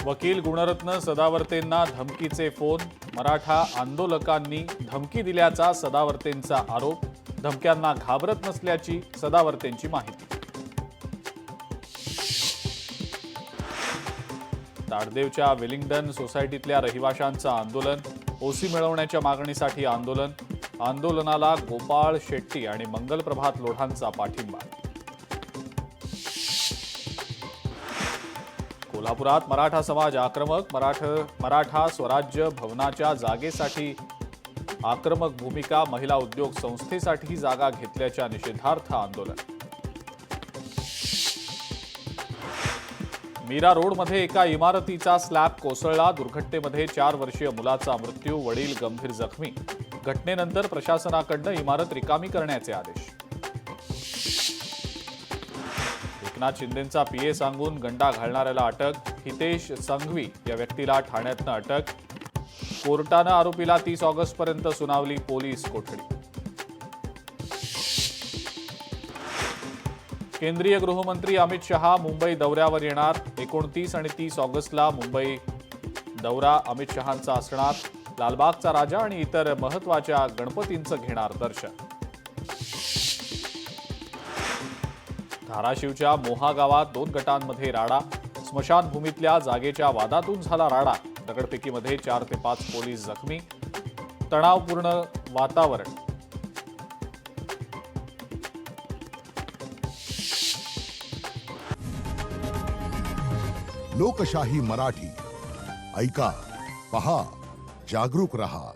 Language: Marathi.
वकील गुणरत्न सदावर्तेंना धमकीचे फोन। मराठा आंदोलकांनी धमकी दिल्याचा सदावर्तेंचा आरोप। धमक्यांना घाबरत नसल्याची सदावर्तेंची माहिती। ताडदेवच्या वेलिंग्डन सोसायटीतल्या रहिवाशांचं आंदोलन। ओसी मिळवण्याच्या मागणीसाठी आंदोलन। आंदोलनाला गोपाळ शेट्टी आणि मंगल प्रभात लोढांचा पाठिंबा। कोल्हापुरात मराठा समाज आक्रमक। मराठा स्वराज्य भवनाच्या जागेसाठी आक्रमक भूमिका। महिला उद्योग संस्थेसाठी जागा घेतल्याच्या निषेधार्थ आंदोलन। मीरा रोडमध्ये एका इमारतीचा स्लॅब कोसळला। दुर्घटनेमध्ये 4 वर्षीय मुलाचा मृत्यू, वडील गंभीर जखमी। घटनेनंतर प्रशासनाकडून इमारत रिकामी करण्याचे आदेश। एकनाथ शिंदेंचा पीए सांगून गंडा घालणाऱ्याला अटक। हितेश संघवी या व्यक्तीला ठाण्यातनं अटक। कोर्टानं आरोपीला 30 ऑगस्टपर्यंत सुनावली पोलीस कोठडी। केंद्रीय गृहमंत्री अमित शहा मुंबई दौऱ्यावर येणार। 29 आणि 30 ऑगस्टला मुंबई दौरा अमित शहांचा असणार। लालबागचा राजा आणि इतर महत्त्वाच्या गणपतींचं घेणार दर्शन। धाराशिवच्या मोहा गावात 2 गटांमध्ये राडा। स्मशानभूमीतल्या जागेच्या वादातून झाला राडा। दगडफेकीमध्ये 4 ते 5 पोलीस जखमी। तणावपूर्ण वातावरण। लोकशाही मराठी ऐका, पहा, जागरूक रहा।